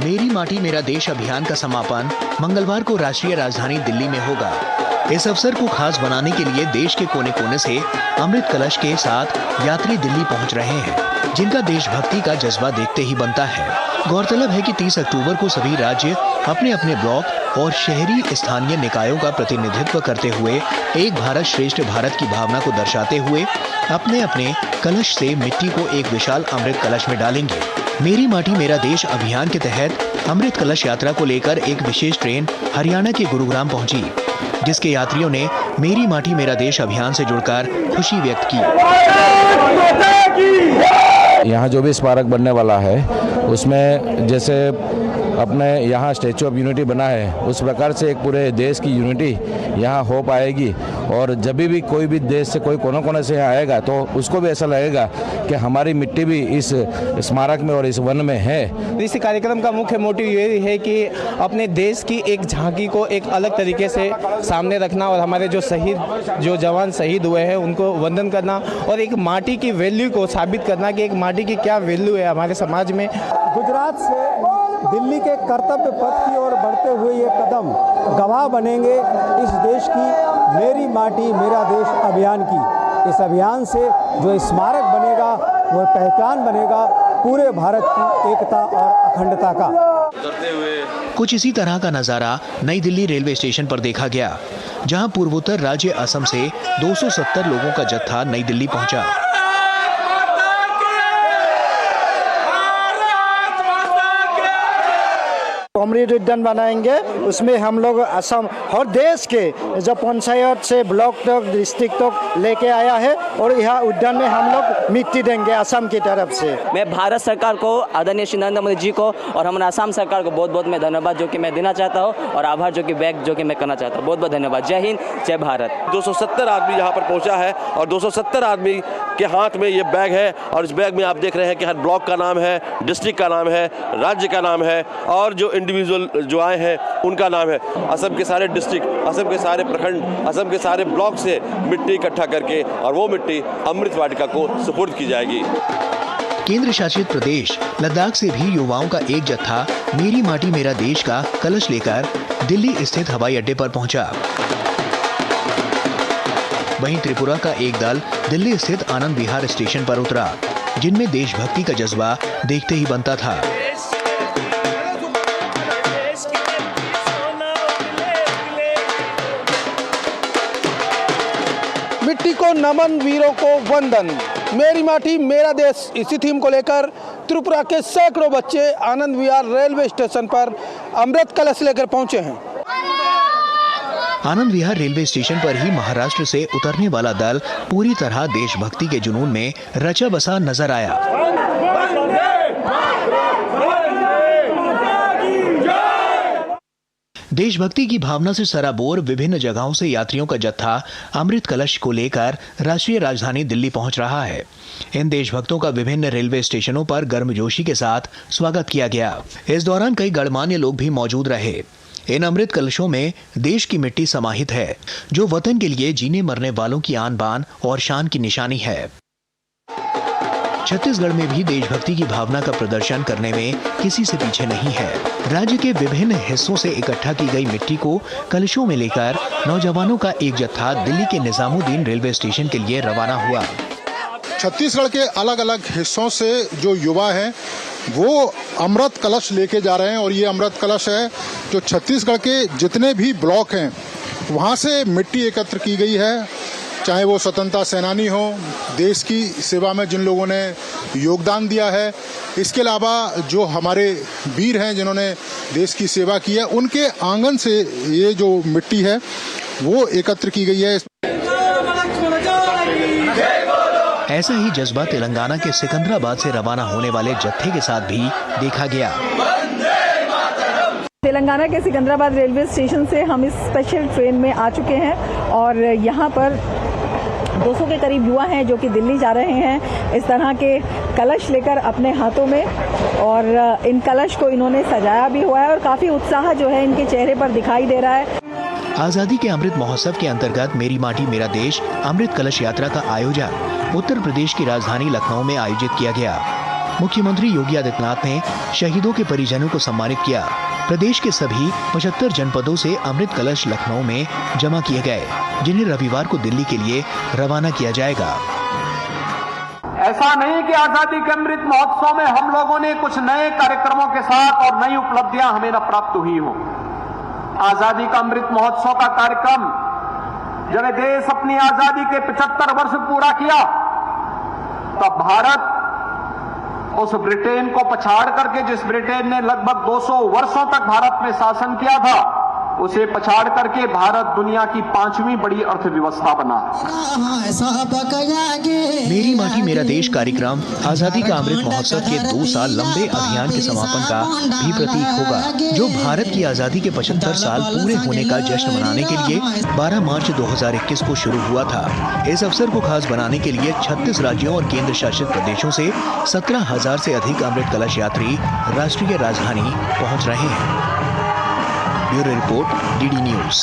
मेरी माटी मेरा देश अभियान का समापन मंगलवार को राष्ट्रीय राजधानी दिल्ली में होगा। इस अवसर को खास बनाने के लिए देश के कोने कोने से अमृत कलश के साथ यात्री दिल्ली पहुंच रहे हैं, जिनका देशभक्ति का जज्बा देखते ही बनता है। गौरतलब है कि 30 अक्टूबर को सभी राज्य अपने अपने ब्लॉक और शहरी स्थानीय निकायों का प्रतिनिधित्व करते हुए एक भारत श्रेष्ठ भारत की भावना को दर्शाते हुए अपने अपने कलश से मिट्टी को एक विशाल अमृत कलश में डालेंगे। मेरी माटी मेरा देश अभियान के तहत अमृत कलश यात्रा को लेकर एक विशेष ट्रेन हरियाणा के गुरुग्राम पहुंची, जिसके यात्रियों ने मेरी माटी मेरा देश अभियान से जुड़कर खुशी व्यक्त की। यहाँ जो भी स्मारक बनने वाला है उसमें जैसे अपने यहाँ स्टैचू ऑफ यूनिटी बना है, उस प्रकार से एक पूरे देश की यूनिटी यहाँ हो पाएगी। और जब भी कोई भी देश से कोई कोने कोने से यहाँ आएगा तो उसको भी ऐसा लगेगा कि हमारी मिट्टी भी इस स्मारक में और इस वन में है। इस कार्यक्रम का मुख्य मोटिव ये है कि अपने देश की एक झांकी को एक अलग तरीके से सामने रखना और हमारे जो जवान शहीद हुए हैं उनको वंदन करना और एक माटी की वैल्यू को साबित करना कि एक माटी की क्या वैल्यू है हमारे समाज में। गुजरात से दिल्ली के कर्तव्य पथ की ओर बढ़ते हुए ये कदम गवाह बनेंगे इस देश की मेरी माटी मेरा देश अभियान की। इस अभियान से जो स्मारक बनेगा वो पहचान बनेगा पूरे भारत की एकता और अखंडता का। कुछ इसी तरह का नजारा नई दिल्ली रेलवे स्टेशन पर देखा गया, जहां पूर्वोत्तर राज्य असम से 270 लोगों का जत्था नई दिल्ली पहुंचा। अमृत उद्यान बनाएंगे, उसमें हम लोग असम और देश के जो पंचायत से ब्लॉक तक डिस्ट्रिक्ट तक लेके आया है और यहाँ उद्यान में हम लोग मिट्टी देंगे असम की तरफ से। मैं भारत सरकार को, आदरणीय श्री नरेंद्र मोदी जी को और हमारे असम सरकार को बहुत बहुत मैं धन्यवाद जो कि मैं देना चाहता हूँ और आभार जो कि व्यक्त जो कि मैं करना चाहता हूँ। बहुत बहुत धन्यवाद। जय हिंद, जय भारत। 270 आदमी यहाँ पर पहुँचा है और 270 आदमी के हाथ में ये बैग है और इस बैग में आप देख रहे हैं कि हर ब्लॉक का नाम है, डिस्ट्रिक्ट का नाम है, राज्य का नाम है और जो इंडिविजुअल जो आए हैं उनका नाम है। असम के सारे डिस्ट्रिक्ट, असम के सारे प्रखंड, असम के सारे ब्लॉक से मिट्टी इकट्ठा करके और वो मिट्टी अमृत वाटिका को सुपुर्द की जाएगी। केंद्र शासित प्रदेश लद्दाख से भी युवाओं का एक जत्था मेरी माटी मेरा देश का कलश लेकर दिल्ली स्थित हवाई अड्डे पर पहुंचा। वहीं त्रिपुरा का एक दल दिल्ली स्थित आनंद विहार स्टेशन पर उतरा, जिनमें देशभक्ति का जज्बा देखते ही बनता था। मिट्टी को नमन, वीरों को वंदन, मेरी माटी मेरा देश, इसी थीम को लेकर त्रिपुरा के सैकड़ों बच्चे आनंद विहार रेलवे स्टेशन पर अमृत कलश लेकर पहुंचे हैं। आनंद विहार रेलवे स्टेशन पर ही महाराष्ट्र से उतरने वाला दल पूरी तरह देशभक्ति के जुनून में रचा बसा नजर आया। देशभक्ति की भावना से सराबोर विभिन्न जगहों से यात्रियों का जत्था अमृत कलश को लेकर राष्ट्रीय राजधानी दिल्ली पहुंच रहा है। इन देशभक्तों का विभिन्न रेलवे स्टेशनों पर गर्मजोशी के साथ स्वागत किया गया। इस दौरान कई गणमान्य लोग भी मौजूद रहे। इन अमृत कलशों में देश की मिट्टी समाहित है, जो वतन के लिए जीने मरने वालों की आन बान और शान की निशानी है। छत्तीसगढ़ में भी देशभक्ति की भावना का प्रदर्शन करने में किसी से पीछे नहीं है। राज्य के विभिन्न हिस्सों से इकट्ठा की गई मिट्टी को कलशों में लेकर नौजवानों का एक जत्था दिल्ली के निजामुद्दीन रेलवे स्टेशन के लिए रवाना हुआ। छत्तीसगढ़ के अलग अलग हिस्सों से जो युवा हैं वो अमृत कलश लेके जा रहे हैं और ये अमृत कलश है जो छत्तीसगढ़ के जितने भी ब्लॉक हैं वहाँ से मिट्टी एकत्र की गई है, चाहे वो स्वतंत्रता सेनानी हो, देश की सेवा में जिन लोगों ने योगदान दिया है, इसके अलावा जो हमारे वीर हैं जिन्होंने देश की सेवा की है, उनके आंगन से ये जो मिट्टी है वो एकत्र की गई है। ऐसा ही जज्बा तेलंगाना के सिकंदराबाद से रवाना होने वाले जत्थे के साथ भी देखा गया। तेलंगाना के सिकंदराबाद रेलवे स्टेशन से हम इस स्पेशल ट्रेन में आ चुके हैं और यहाँ पर 200 के करीब युवा हैं जो कि दिल्ली जा रहे हैं इस तरह के कलश लेकर अपने हाथों में, और इन कलश को इन्होंने सजाया भी हुआ है और काफी उत्साह जो है इनके चेहरे पर दिखाई दे रहा है। आजादी के अमृत महोत्सव के अंतर्गत मेरी माटी मेरा देश अमृत कलश यात्रा का आयोजन उत्तर प्रदेश की राजधानी लखनऊ में आयोजित किया गया। मुख्यमंत्री योगी आदित्यनाथ ने शहीदों के परिजनों को सम्मानित किया। प्रदेश के सभी 75 जनपदों से अमृत कलश लखनऊ में जमा किए गए, जिन्हें रविवार को दिल्ली के लिए रवाना किया जाएगा। ऐसा नहीं कि आजादी के अमृत महोत्सव में हम लोगों ने कुछ नए कार्यक्रमों के साथ और नई उपलब्धियां हमें न प्राप्त हुई हो। आजादी का अमृत महोत्सव का कार्यक्रम जब देश अपनी आजादी के 75 वर्ष पूरा किया, तब भारत उस ब्रिटेन को पछाड़ करके, जिस ब्रिटेन ने लगभग 200 वर्षों तक भारत में शासन किया था, उसे पछाड़ करके भारत दुनिया की 5वीं बड़ी अर्थव्यवस्था बना। मेरी माटी मेरा देश कार्यक्रम आजादी का अमृत महोत्सव के 2 साल लंबे अभियान के समापन का भी प्रतीक होगा, जो भारत की आजादी के 75 साल पूरे होने का जश्न मनाने के लिए 12 मार्च 2021 को शुरू हुआ था। इस अवसर को खास बनाने के लिए 36 राज्यों और केंद्र शासित प्रदेशों से 17,000 से अधिक अमृत कलश यात्री राष्ट्रीय राजधानी पहुंच रहे हैं। Bureau report, DD news.